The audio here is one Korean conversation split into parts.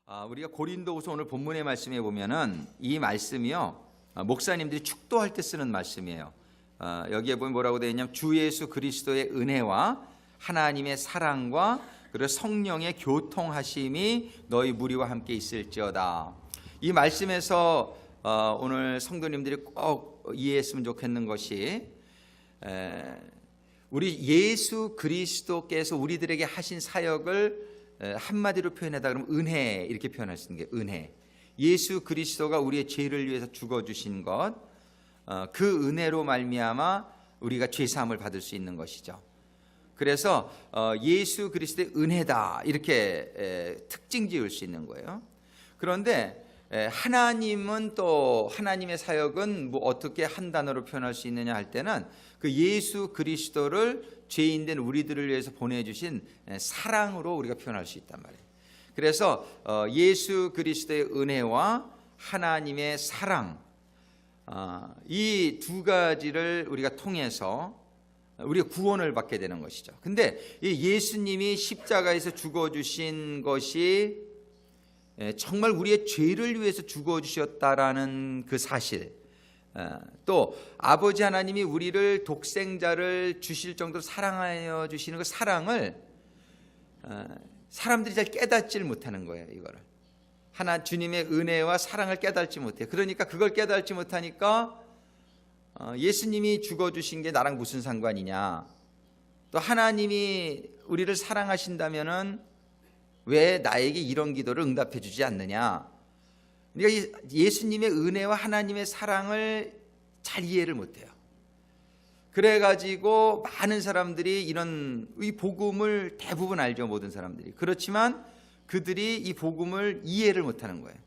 우리가 고린도후서 오늘 본문의 말씀에 보면은 이 말씀이요, 목사님들이 축도할 때 쓰는 말씀이에요. 여기에 보면 뭐라고 되어 있냐면 주 예수 그리스도의 은혜와 하나님의 사랑과 그리고 성령의 교통하심이 너희 무리와 함께 있을지어다. 이 말씀에서 오늘 성도님들이 꼭 이해했으면 좋겠는 것이, 우리 예수 그리스도께서 우리들에게 하신 사역을 한마디로 표현하다 그러면 은혜, 이렇게 표현할 수 있는 게 은혜. 예수 그리스도가 우리의 죄를 위해서 죽어주신 것, 그 은혜로 말미암아 우리가 죄사함을 받을 수 있는 것이죠. 그래서 예수 그리스도의 은혜다, 이렇게 특징 지을 수 있는 거예요. 그런데 하나님은 또 하나님의 사역은 뭐 어떻게 한 단어로 표현할 수 있느냐 할 때는 그 예수 그리스도를 죄인된 우리들을 위해서 보내주신 사랑으로 우리가 표현할 수 있단 말이에요. 그래서 예수 그리스도의 은혜와 하나님의 사랑, 이 두 가지를 우리가 통해서 우리가 구원을 받게 되는 것이죠. 근데 이 예수님이 십자가에서 죽어주신 것이 정말 우리의 죄를 위해서 죽어주셨다라는 그 사실, 또 아버지 하나님이 우리를 독생자를 주실 정도로 사랑하여 주시는 그 사랑을 사람들이 잘 깨닫지를 못하는 거예요. 이거를 주님의 은혜와 사랑을 깨닫지 못해요. 그러니까 그걸 깨닫지 못하니까 예수님이 죽어주신 게 나랑 무슨 상관이냐, 또 하나님이 우리를 사랑하신다면은 왜 나에게 이런 기도를 응답해 주지 않느냐. 그러니까 예수님의 은혜와 하나님의 사랑을 잘 이해를 못해요. 그래가지고 많은 사람들이 이 복음을 대부분 알죠, 모든 사람들이. 그렇지만 그들이 이 복음을 이해를 못하는 거예요.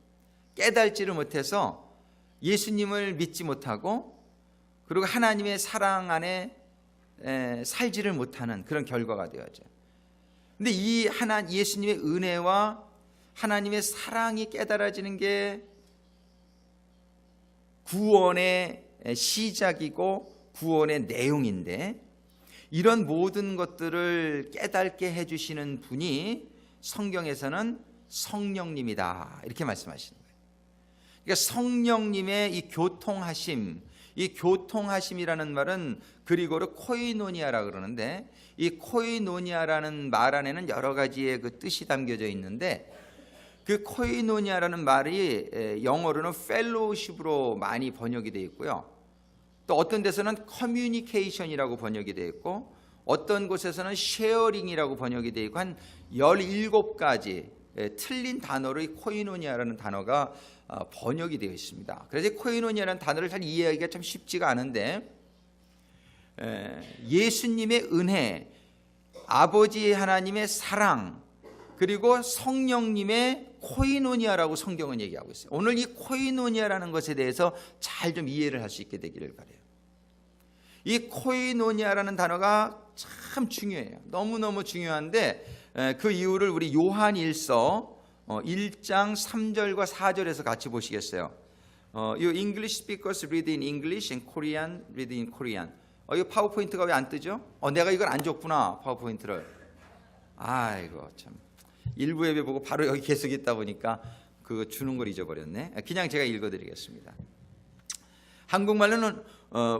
깨닫지를 못해서 예수님을 믿지 못하고, 그리고 하나님의 사랑 안에 살지를 못하는 그런 결과가 되어져. 근데 이 예수님의 은혜와 하나님의 사랑이 깨달아지는 게 구원의 시작이고 구원의 내용인데, 이런 모든 것들을 깨닫게 해주시는 분이 성경에서는 성령님이다, 이렇게 말씀하시는 거예요. 그러니까 성령님의 이 교통하심, 이 교통하심이라는 말은 그리고로 코이노니아라고 그러는데, 이 코이노니아라는 말 안에는 여러 가지의 그 뜻이 담겨져 있는데, 그 코이노니아라는 말이 영어로는 펠로우십으로 많이 번역이 되어 있고요. 또 어떤 데서는 커뮤니케이션이라고 번역이 되어 있고, 어떤 곳에서는 쉐어링이라고 번역이 되어 있고, 한 17가지 틀린 단어로 이 코이노니아라는 단어가 번역이 되어 있습니다. 그래서 코이노니아라는 단어를 잘 이해하기가 참 쉽지가 않은데, 예수님의 은혜, 아버지 하나님의 사랑, 그리고 성령님의 코이노니아라고 성경은 얘기하고 있어요. 오늘 이 코이노니아라는 것에 대해서 잘 좀 이해를 할 수 있게 되기를 바라요. 이 코이노니아라는 단어가 참 중요해요. 너무너무 중요한데, 그 이유를 우리 요한일서 1장 3절과 4절에서 같이 보시겠어요? You English speakers read in English and Korean read in Korean. 이거 파워포인트가 왜 안 뜨죠? 내가 이걸 안 줬구나, 파워포인트를. 아이고 참, 일부 예배 보고 바로 여기 계속 있다 보니까 그거 주는 걸 잊어버렸네. 그냥 제가 읽어드리겠습니다. 한국말로는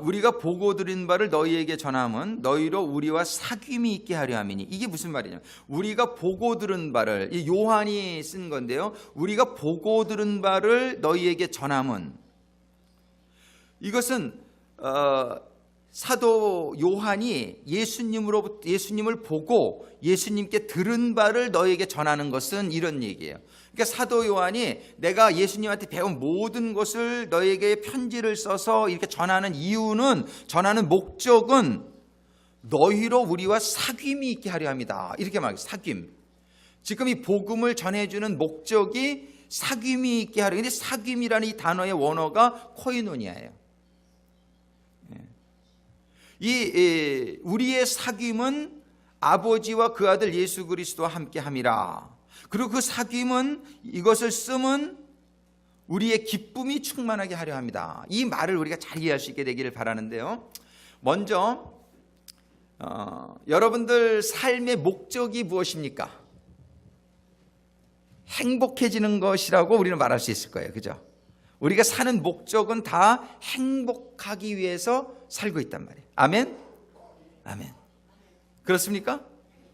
우리가 보고 들은 바를 너희에게 전함은 너희로 우리와 사귐이 있게 하려 함이니. 이게 무슨 말이냐면, 우리가 보고 들은 바를, 이 요한이 쓴 건데요, 우리가 보고 들은 바를 너희에게 전함은, 이것은 사도 요한이 예수님을 보고 예수님께 들은 바를 너에게 전하는 것은 이런 얘기예요. 그러니까 사도 요한이 내가 예수님한테 배운 모든 것을 너에게 편지를 써서 이렇게 전하는 이유는, 전하는 목적은 너희로 우리와 사귐이 있게 하려 합니다, 이렇게 말해요. 사귐. 지금 이 복음을 전해주는 목적이 사귐이 있게 하려. 근데 사귐이라는 이 단어의 원어가 코이노니아예요. 우리의 사귐은 아버지와 그 아들 예수 그리스도와 함께 함이라. 그리고 그 사귐은, 이것을 쓰면 우리의 기쁨이 충만하게 하려 합니다. 이 말을 우리가 잘 이해할 수 있게 되기를 바라는데요, 먼저 여러분들 삶의 목적이 무엇입니까? 행복해지는 것이라고 우리는 말할 수 있을 거예요. 그죠? 우리가 사는 목적은 다 행복하기 위해서 살고 있단 말이에요. 아멘? 아멘. 그렇습니까?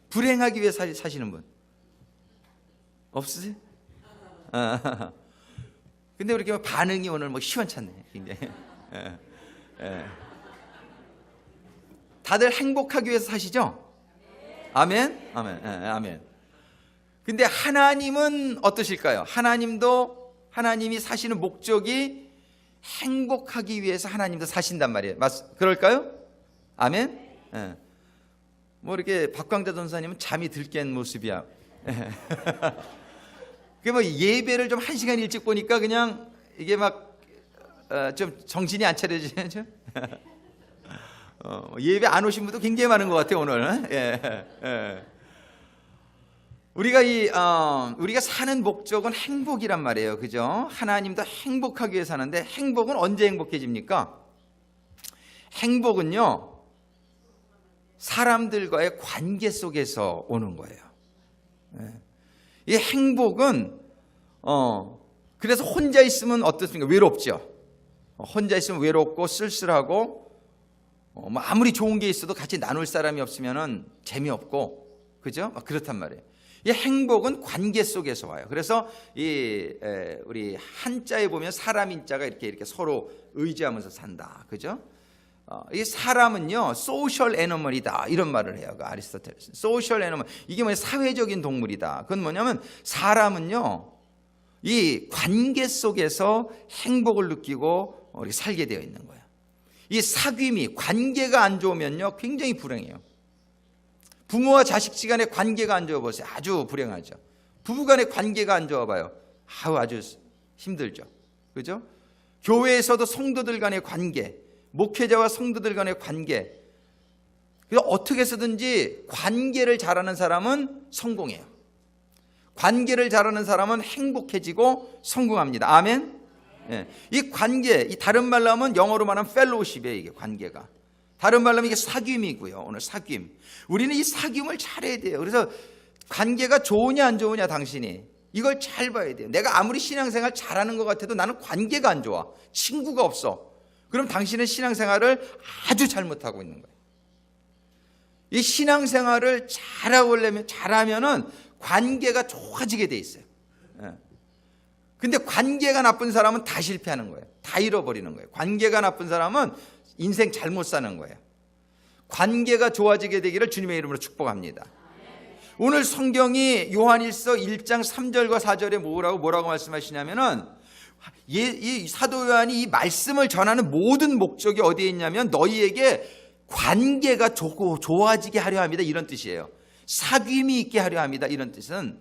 불행하기 위해 사시는 분 없으세요? 근데 우리 반응이 오늘 시원찮네. 굉장히. 다들 행복하기 위해서 사시죠? 아멘? 아멘. 아멘. 근데 하나님은 어떠실까요? 하나님이 사시는 목적이 행복하기 위해서 하나님도 사신단 말이에요. 그럴까요? 아멘? 이렇게 박광자 전사님은 잠이 들깬 모습이야. 예배를 좀 1시간 일찍 보니까 그냥 이게 좀 정신이 안 차려지죠. 예배 안 오신 분도 굉장히 많은 것 같아요, 오늘. 우리가 사는 목적은 행복이란 말이에요. 그죠? 하나님도 행복하기 위해 사는데 행복은 언제 행복해집니까? 행복은요, 사람들과의 관계 속에서 오는 거예요. 이 행복은 그래서 혼자 있으면 어떻습니까? 외롭죠. 혼자 있으면 외롭고 쓸쓸하고 아무리 좋은 게 있어도 같이 나눌 사람이 없으면 재미없고, 그죠? 그렇단 말이에요. 이 행복은 관계 속에서 와요. 그래서 우리 한자에 보면 사람 인자가 이렇게 서로 의지하면서 산다, 그죠? 이 사람은요 소셜 애니멀이다 이런 말을 해요. 아리스토텔레스. 소셜 애니멀, 이게 사회적인 동물이다. 그건 뭐냐면 사람은요 이 관계 속에서 행복을 느끼고 우리 살게 되어 있는 거예요. 이 사귐이, 관계가 안 좋으면요 굉장히 불행해요. 부모와 자식 간의 관계가 안 좋아 보세요. 아주 불행하죠. 부부 간의 관계가 안 좋아 봐요. 아주 힘들죠. 그죠? 교회에서도 성도들 간의 관계, 목회자와 성도들 간의 관계, 그래서 어떻게 해서든지 관계를 잘하는 사람은 성공해요. 관계를 잘하는 사람은 행복해지고 성공합니다. 아멘. 이 관계, 이 다른 말로 하면 영어로 말하면 펠로우십이에요. 이게 관계가. 다른 말로 하면 이게 사귐이고요. 오늘 사귐. 우리는 이 사귐을 잘해야 돼요. 그래서 관계가 좋으냐 안 좋으냐, 당신이 이걸 잘 봐야 돼요. 내가 아무리 신앙생활 잘하는 것 같아도 나는 관계가 안 좋아, 친구가 없어, 그럼 당신은 신앙생활을 아주 잘못하고 있는 거예요. 이 신앙생활을 잘하면은 관계가 좋아지게 돼 있어요. 근데 관계가 나쁜 사람은 다 실패하는 거예요. 다 잃어버리는 거예요. 관계가 나쁜 사람은 인생 잘못 사는 거예요. 관계가 좋아지게 되기를 주님의 이름으로 축복합니다. 오늘 성경이 요한일서 1장 3절과 4절에 뭐라고 말씀하시냐면은 이 사도 요한이 이 말씀을 전하는 모든 목적이 어디에 있냐면 너희에게 관계가 좋아지게 하려 합니다, 이런 뜻이에요. 사귐이 있게 하려 합니다, 이런 뜻은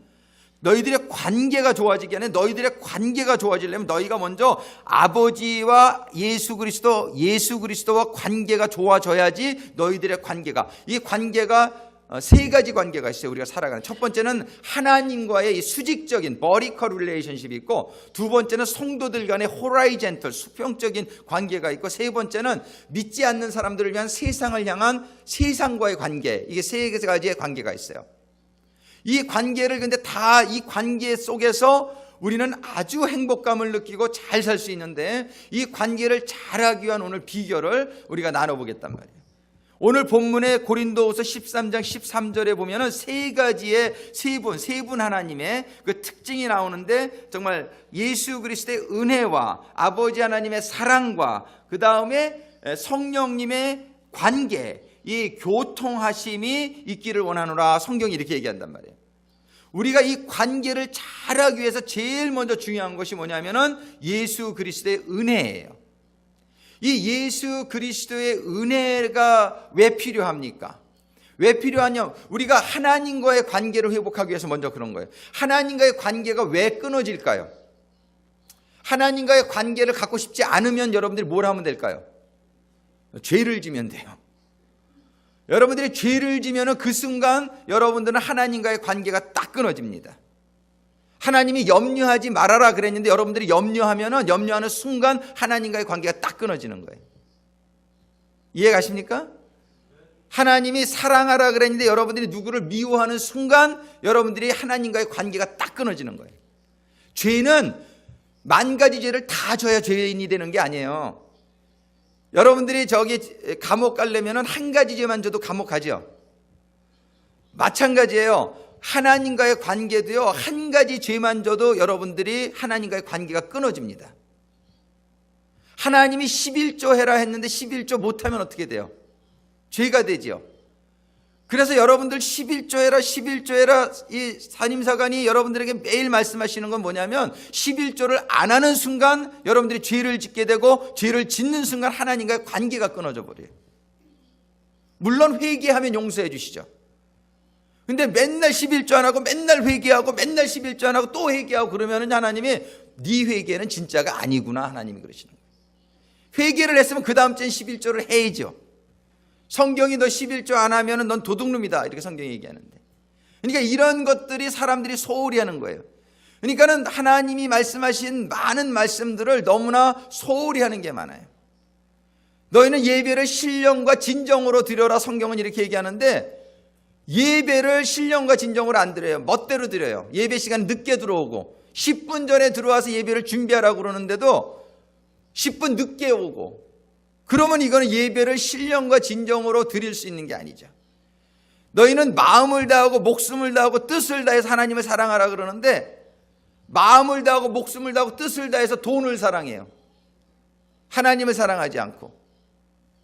너희들의 관계가 좋아지기 전에, 너희들의 관계가 좋아지려면 너희가 먼저 아버지와 예수 그리스도와 관계가 좋아져야지. 너희들의 관계가, 이 관계가 세 가지 관계가 있어요. 우리가 살아가는. 첫 번째는 하나님과의 이 수직적인 버티컬 릴레이션십이 있고, 두 번째는 성도들 간의 호라이젠털 수평적인 관계가 있고, 세 번째는 믿지 않는 사람들을 위한 세상을 향한 세상과의 관계. 이게 세 가지의 관계가 있어요. 이 관계를 근데 다 이 관계 속에서 우리는 아주 행복감을 느끼고 잘 살 수 있는데, 이 관계를 잘하기 위한 오늘 비결을 우리가 나눠보겠단 말이에요. 오늘 본문의 고린도후서 13장 13절에 보면은 세 분 하나님의 그 특징이 나오는데, 정말 예수 그리스도의 은혜와 아버지 하나님의 사랑과 그 다음에 성령님의 관계, 이 교통하심이 있기를 원하노라, 성경이 이렇게 얘기한단 말이에요. 우리가 이 관계를 잘하기 위해서 제일 먼저 중요한 것이 뭐냐면은 예수 그리스도의 은혜예요. 이 예수 그리스도의 은혜가 왜 필요합니까? 왜 필요하냐? 우리가 하나님과의 관계를 회복하기 위해서 먼저 그런 거예요. 하나님과의 관계가 왜 끊어질까요? 하나님과의 관계를 갖고 싶지 않으면 여러분들이 뭘 하면 될까요? 죄를 지면 돼요. 여러분들이 죄를 지면 그 순간 여러분들은 하나님과의 관계가 딱 끊어집니다. 하나님이 염려하지 말아라 그랬는데 여러분들이 염려하는 순간 하나님과의 관계가 딱 끊어지는 거예요. 이해가십니까? 하나님이 사랑하라 그랬는데 여러분들이 누구를 미워하는 순간 여러분들이 하나님과의 관계가 딱 끊어지는 거예요. 죄는 만 가지 죄를 다 져야 죄인이 되는 게 아니에요. 여러분들이 저기 감옥 가려면 한 가지 죄만 져도 감옥 가죠. 마찬가지예요. 하나님과의 관계도요, 한 가지 죄만 져도 여러분들이 하나님과의 관계가 끊어집니다. 하나님이 11조 해라 했는데 11조 못하면 어떻게 돼요? 죄가 되죠. 그래서 여러분들 11조 해라 11조 해라, 이 산임사관이 여러분들에게 매일 말씀하시는 건 뭐냐면 11조를 안 하는 순간 여러분들이 죄를 짓게 되고 죄를 짓는 순간 하나님과의 관계가 끊어져 버려요. 물론 회개하면 용서해 주시죠. 근데 맨날 11조 안 하고 맨날 회개하고 맨날 11조 안 하고 또 회개하고 그러면 하나님이 네 회개는 진짜가 아니구나, 하나님이 그러시는 거예요. 회개를 했으면 그 다음 주엔 11조를 해야죠. 성경이 너 11조 안 하면 넌 도둑놈이다, 이렇게 성경이 얘기하는데, 그러니까 이런 것들이 사람들이 소홀히 하는 거예요. 그러니까는 하나님이 말씀하신 많은 말씀들을 너무나 소홀히 하는 게 많아요. 너희는 예배를 신령과 진정으로 드려라, 성경은 이렇게 얘기하는데 예배를 신령과 진정으로 안 드려요. 멋대로 드려요. 예배 시간 늦게 들어오고 10분 전에 들어와서 예배를 준비하라고 그러는데도 10분 늦게 오고, 그러면 이거는 예배를 신령과 진정으로 드릴 수 있는 게 아니죠. 너희는 마음을 다하고 목숨을 다하고 뜻을 다해서 하나님을 사랑하라 그러는데 마음을 다하고 목숨을 다하고 뜻을 다해서 돈을 사랑해요. 하나님을 사랑하지 않고,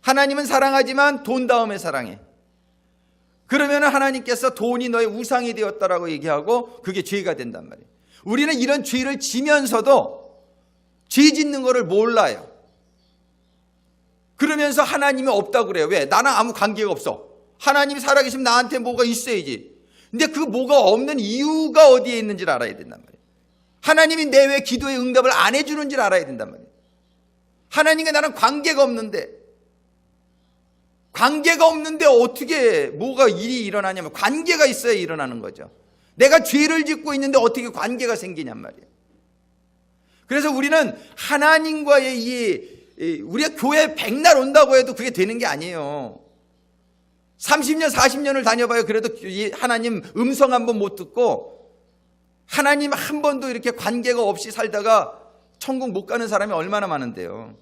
하나님은 사랑하지만 돈 다음에 사랑해. 그러면 하나님께서 돈이 너의 우상이 되었다라고 얘기하고 그게 죄가 된단 말이에요. 우리는 이런 죄를 지면서도 죄 짓는 거를 몰라요. 그러면서 하나님이 없다고 그래요. 왜? 나랑 아무 관계가 없어. 하나님이 살아계시면 나한테 뭐가 있어야지. 근데 그 뭐가 없는 이유가 어디에 있는지를 알아야 된단 말이에요. 하나님이 내 왜 기도의 응답을 안 해주는지를 알아야 된단 말이에요. 하나님과 나랑 관계가 없는데 어떻게 뭐가 일이 일어나냐면 관계가 있어야 일어나는 거죠. 내가 죄를 짓고 있는데 어떻게 관계가 생기냔 말이에요. 그래서 우리는 하나님과의 우리가 교회 백날 온다고 해도 그게 되는 게 아니에요. 30년 40년을 다녀봐요. 그래도 하나님 음성 한 번 못 듣고 하나님 한 번도 이렇게 관계가 없이 살다가 천국 못 가는 사람이 얼마나 많은데요.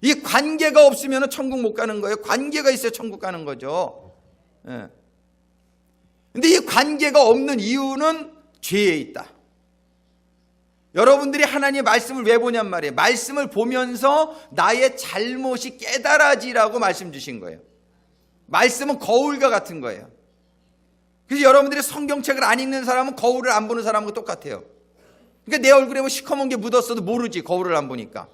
이 관계가 없으면 천국 못 가는 거예요. 관계가 있어야 천국 가는 거죠. 예. 근데 이 관계가 없는 이유는 죄에 있다. 여러분들이 하나님의 말씀을 왜 보냔 말이에요. 말씀을 보면서 나의 잘못이 깨달아지라고 말씀 주신 거예요. 말씀은 거울과 같은 거예요. 그래서 여러분들이 성경책을 안 읽는 사람은 거울을 안 보는 사람과 똑같아요. 그러니까 내 얼굴에 뭐 시커먼 게 묻었어도 모르지, 거울을 안 보니까.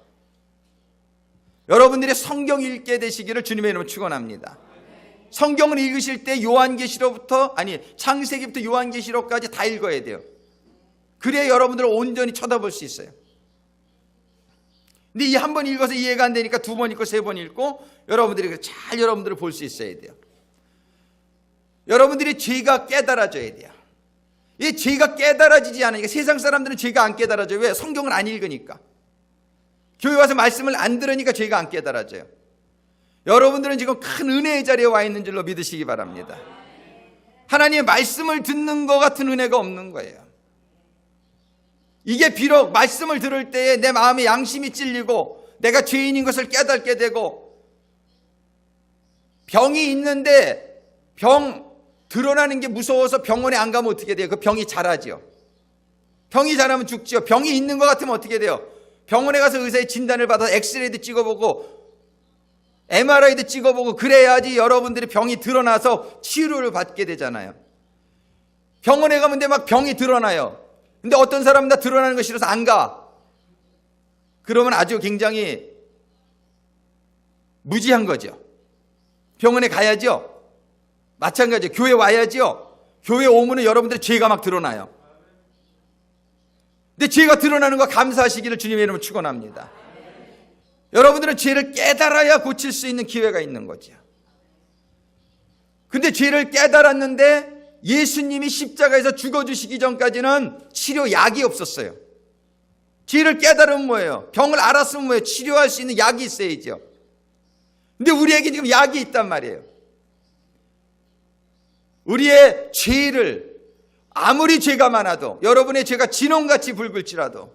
여러분들이 성경 읽게 되시기를 주님의 이름으로 축원합니다. 성경을 읽으실 때 창세기부터 요한계시록까지 다 읽어야 돼요. 그래야 여러분들을 온전히 쳐다볼 수 있어요. 근데 이 한 번 읽어서 이해가 안 되니까 두 번 읽고 세 번 읽고 여러분들이 잘 여러분들을 볼 수 있어야 돼요. 여러분들이 죄가 깨달아져야 돼요. 이 죄가 깨달아지지 않으니까, 세상 사람들은 죄가 안 깨달아져요. 왜? 성경을 안 읽으니까. 교회 와서 말씀을 안 들으니까 죄가 안 깨달아져요. 여러분들은 지금 큰 은혜의 자리에 와 있는 줄로 믿으시기 바랍니다. 하나님의 말씀을 듣는 것 같은 은혜가 없는 거예요. 이게 비록 말씀을 들을 때에 내 마음에 양심이 찔리고 내가 죄인인 것을 깨닫게 되고, 병이 있는데 병 드러나는 게 무서워서 병원에 안 가면 어떻게 돼요? 그 병이 자라죠. 병이 자라면 죽죠. 병이 있는 것 같으면 어떻게 돼요? 병원에 가서 의사의 진단을 받아서 엑스레이도 찍어보고 MRI도 찍어보고 그래야지 여러분들이 병이 드러나서 치료를 받게 되잖아요. 병원에 가면 막 병이 드러나요. 근데 어떤 사람은 다 드러나는 거 싫어서 안 가. 그러면 아주 굉장히 무지한 거죠. 병원에 가야죠. 마찬가지예요. 교회 와야죠. 교회 오면은 여러분들의 죄가 막 드러나요. 근데 죄가 드러나는 거 감사하시기를 주님의 이름으로 축원합니다. 여러분들은 죄를 깨달아야 고칠 수 있는 기회가 있는 거죠. 근데 죄를 깨달았는데 예수님이 십자가에서 죽어주시기 전까지는 치료약이 없었어요. 죄를 깨달으면 뭐예요? 병을 알았으면 뭐예요? 치료할 수 있는 약이 있어야죠. 근데 우리에게 지금 약이 있단 말이에요. 우리의 죄를 아무리 죄가 많아도, 여러분의 죄가 진홍같이 붉을지라도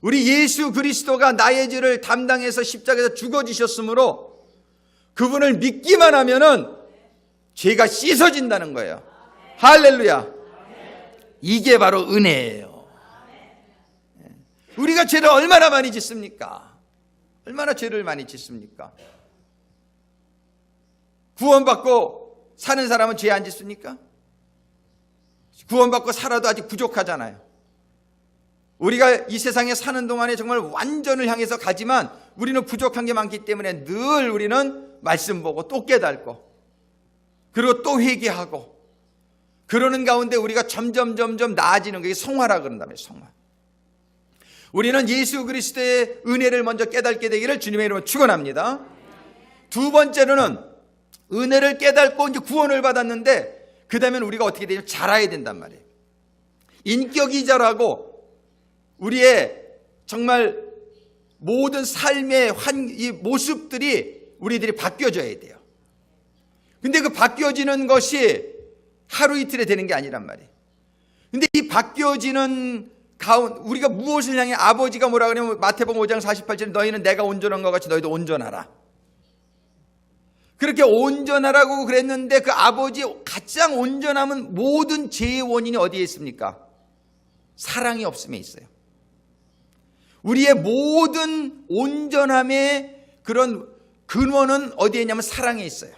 우리 예수 그리스도가 나의 죄를 담당해서 십자가에서 죽어지셨으므로 그분을 믿기만 하면은 죄가 씻어진다는 거예요. 할렐루야. 이게 바로 은혜예요. 우리가 죄를 얼마나 많이 짓습니까? 얼마나 죄를 많이 짓습니까? 구원받고 사는 사람은 죄 안 짓습니까? 구원받고 살아도 아직 부족하잖아요. 우리가 이 세상에 사는 동안에 정말 완전을 향해서 가지만 우리는 부족한 게 많기 때문에 늘 우리는 말씀 보고 또 깨닫고 그리고 또 회개하고 그러는 가운데 우리가 점점 나아지는 게 성화라 그런다며. 성화. 우리는 예수 그리스도의 은혜를 먼저 깨닫게 되기를 주님의 이름으로 축원합니다. 두 번째로는 은혜를 깨닫고 이제 구원을 받았는데 그 다음엔 우리가 어떻게 되냐면 자라야 된단 말이에요. 인격이 자라고 우리의 정말 모든 삶의 이 모습들이 우리들이 바뀌어져야 돼요. 근데 그 바뀌어지는 것이 하루 이틀에 되는 게 아니란 말이에요. 근데 이 바뀌어지는 우리가 무엇을 향해, 아버지가 뭐라 그러냐면 마태복음 5장 48절에 너희는 내가 온전한 것 같이 너희도 온전하라. 그렇게 온전하라고 그랬는데 그 아버지 가장 온전함은 모든 죄의 원인이 어디에 있습니까? 사랑이 없음에 있어요. 우리의 모든 온전함의 그런 근원은 어디에 있냐면 사랑에 있어요.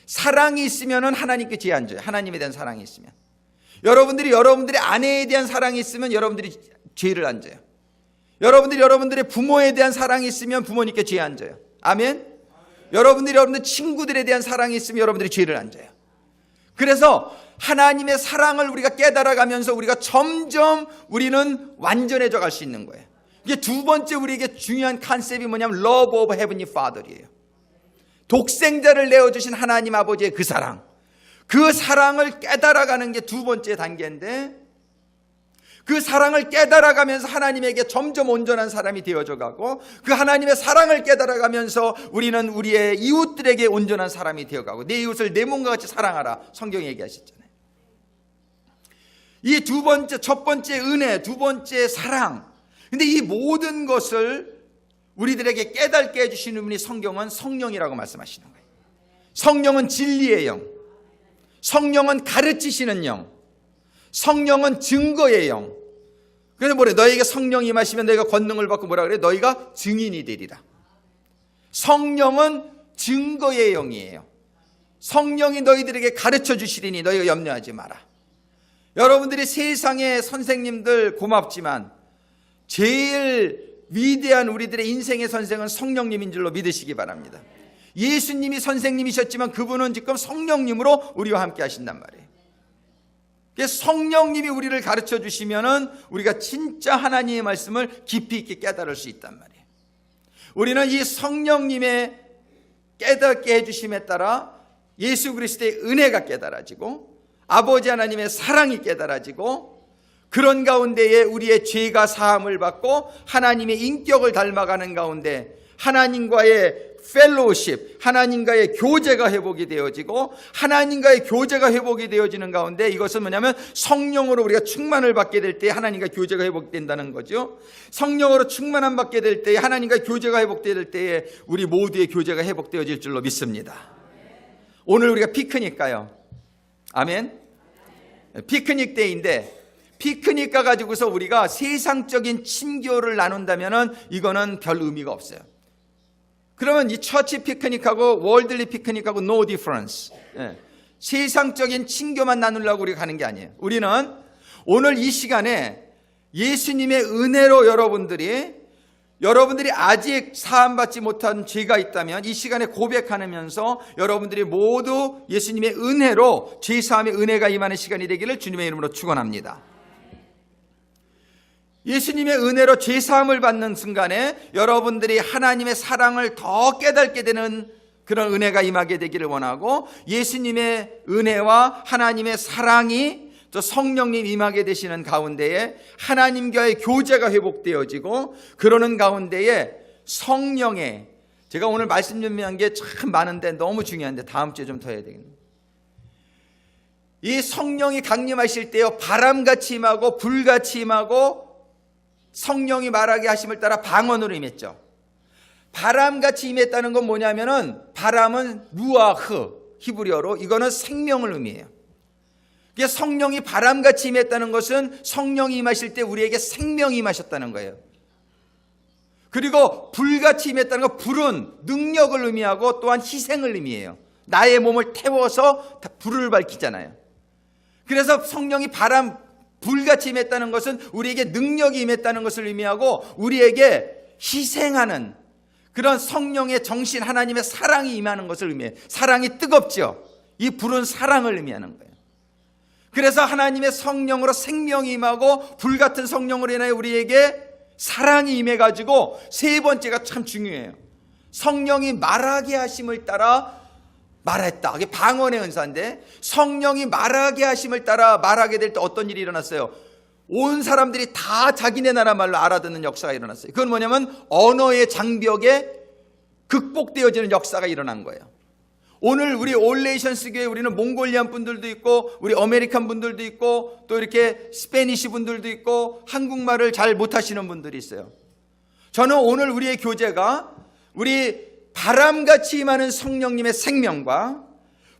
사랑이 있으면 하나님께 죄 안 져요. 하나님에 대한 사랑이 있으면. 여러분들의 아내에 대한 사랑이 있으면 여러분들이 죄를 안 져요. 여러분들의 부모에 대한 사랑이 있으면 부모님께 죄 안 져요. 아멘. 여러분들 친구들에 대한 사랑이 있으면 여러분들이 죄를 안 져요. 그래서 하나님의 사랑을 우리가 깨달아가면서 우리가 점점 우리는 완전해져 갈 수 있는 거예요. 이게 두 번째 우리에게 중요한 컨셉이 뭐냐면 Love of Heavenly Father이에요. 독생자를 내어주신 하나님 아버지의 그 사랑, 그 사랑을 깨달아가는 게 두 번째 단계인데 그 사랑을 깨달아가면서 하나님에게 점점 온전한 사람이 되어져 가고 그 하나님의 사랑을 깨달아가면서 우리는 우리의 이웃들에게 온전한 사람이 되어가고 내 이웃을 내 몸과 같이 사랑하라 성경에 얘기하셨잖아요. 이 두 번째, 첫 번째 은혜, 두 번째 사랑. 근데 이 모든 것을 우리들에게 깨닫게 해주시는 분이 성경은 성령이라고 말씀하시는 거예요. 성령은 진리의 영, 성령은 가르치시는 영, 성령은 증거의 영. 그래서 뭐래? 너에게 성령이 임하시면 너희가 권능을 받고 뭐라 그래? 너희가 증인이 되리라. 성령은 증거의 영이에요. 성령이 너희들에게 가르쳐 주시리니 너희가 염려하지 마라. 여러분들이 세상의 선생님들 고맙지만 제일 위대한 우리들의 인생의 선생은 성령님인 줄로 믿으시기 바랍니다. 예수님이 선생님이셨지만 그분은 지금 성령님으로 우리와 함께 하신단 말이에요. 그래서 성령님이 우리를 가르쳐 주시면은 우리가 진짜 하나님의 말씀을 깊이 있게 깨달을 수 있단 말이에요. 우리는 이 성령님의 깨닫게 해주심에 따라 예수 그리스도의 은혜가 깨달아지고 아버지 하나님의 사랑이 깨달아지고 그런 가운데에 우리의 죄가 사함을 받고 하나님의 인격을 닮아가는 가운데 하나님과의 펠로우십, 하나님과의 교제가 회복이 되어지고 하나님과의 교제가 회복이 되어지는 가운데 이것은 뭐냐면 성령으로 우리가 충만을 받게 될 때 하나님과 교제가 회복된다는 거죠. 성령으로 충만함 받게 될 때 하나님과 교제가 회복될 때에 우리 모두의 교제가 회복되어질 줄로 믿습니다. 오늘 우리가 피크닉 가요. 아멘. 피크닉 데이인데 피크닉 가가지고서 우리가 세상적인 친교를 나눈다면은 이거는 별 의미가 없어요. 그러면 이 처치 피크닉하고 월들리 피크닉하고 no difference. 세상적인 친교만 나누려고 우리가 가는 게 아니에요. 우리는 오늘 이 시간에 예수님의 은혜로 여러분들이 아직 사함받지 못한 죄가 있다면 이 시간에 고백하면서 여러분들이 모두 예수님의 은혜로 죄사함의 은혜가 임하는 시간이 되기를 주님의 이름으로 축원합니다. 예수님의 은혜로 죄사함을 받는 순간에 여러분들이 하나님의 사랑을 더 깨닫게 되는 그런 은혜가 임하게 되기를 원하고 예수님의 은혜와 하나님의 사랑이 또 성령님 임하게 되시는 가운데에 하나님과의 교제가 회복되어지고 그러는 가운데에 성령의 제가 오늘 말씀 준비한 게 참 많은데 너무 중요한데 다음 주에 좀 더 해야 되겠네요. 이 성령이 강림하실 때요, 바람같이 임하고 불같이 임하고 성령이 말하게 하심을 따라 방언으로 임했죠. 바람같이 임했다는 건 뭐냐면은, 바람은 루아흐, 히브리어로 이거는 생명을 의미해요. 그게 성령이 바람같이 임했다는 것은 성령이 임하실 때 우리에게 생명이 임하셨다는 거예요. 그리고 불같이 임했다는 건 불은 능력을 의미하고 또한 희생을 의미해요. 나의 몸을 태워서 불을 밝히잖아요. 그래서 성령이 불같이 임했다는 것은 우리에게 능력이 임했다는 것을 의미하고 우리에게 희생하는 그런 성령의 정신, 하나님의 사랑이 임하는 것을 의미해요. 사랑이 뜨겁죠. 이 불은 사랑을 의미하는 거예요. 그래서 하나님의 성령으로 생명이 임하고 불같은 성령으로 인하여 우리에게 사랑이 임해가지고 세 번째가 참 중요해요. 성령이 말하게 하심을 따라 말했다. 이게 방언의 은사인데, 성령이 말하게 하심을 따라 말하게 될 때 어떤 일이 일어났어요? 온 사람들이 다 자기네 나라 말로 알아듣는 역사가 일어났어요. 그건 뭐냐면 언어의 장벽에 극복되어지는 역사가 일어난 거예요. 오늘 우리 올레이션스 교회 우리는 몽골리안 분들도 있고 우리 아메리칸 분들도 있고 또 이렇게 스페니시 분들도 있고 한국말을 잘 못하시는 분들이 있어요. 저는 오늘 우리의 교제가 우리 바람같이 임하는 성령님의 생명과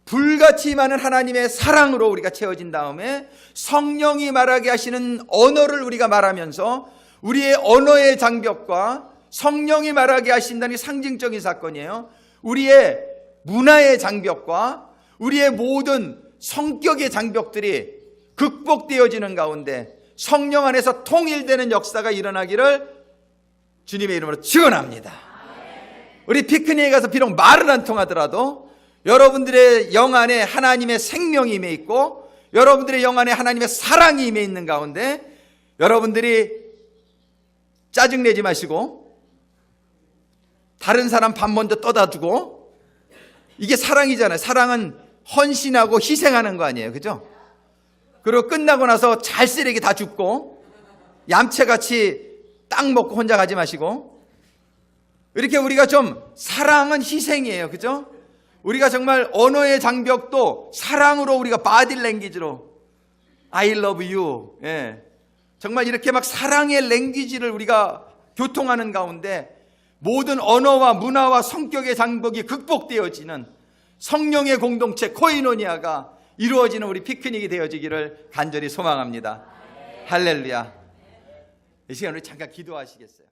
불같이 임하는 하나님의 사랑으로 우리가 채워진 다음에 성령이 말하게 하시는 언어를 우리가 말하면서 우리의 언어의 장벽과 성령이 말하게 하신다는 상징적인 사건이에요. 우리의 문화의 장벽과 우리의 모든 성격의 장벽들이 극복되어지는 가운데 성령 안에서 통일되는 역사가 일어나기를 주님의 이름으로 축원합니다. 우리 피크닉에 가서 비록 말은 안 통하더라도 여러분들의 영 안에 하나님의 생명이 임해 있고 여러분들의 영 안에 하나님의 사랑이 임해 있는 가운데 여러분들이 짜증내지 마시고 다른 사람 밥 먼저 떠다 주고, 이게 사랑이잖아요. 사랑은 헌신하고 희생하는 거 아니에요, 그죠? 그리고 끝나고 나서 잘 쓰레기 다 줍고 얌체같이 땅 먹고 혼자 가지 마시고, 이렇게 우리가 좀, 사랑은 희생이에요, 그죠? 우리가 정말 언어의 장벽도 사랑으로 우리가 바디랭귀지로 I love you, 예. 정말 이렇게 막 사랑의 랭귀지를 우리가 교통하는 가운데 모든 언어와 문화와 성격의 장벽이 극복되어지는 성령의 공동체 코이노니아가 이루어지는 우리 피크닉이 되어지기를 간절히 소망합니다. 할렐루야. 이 시간 우리 잠깐 기도하시겠어요?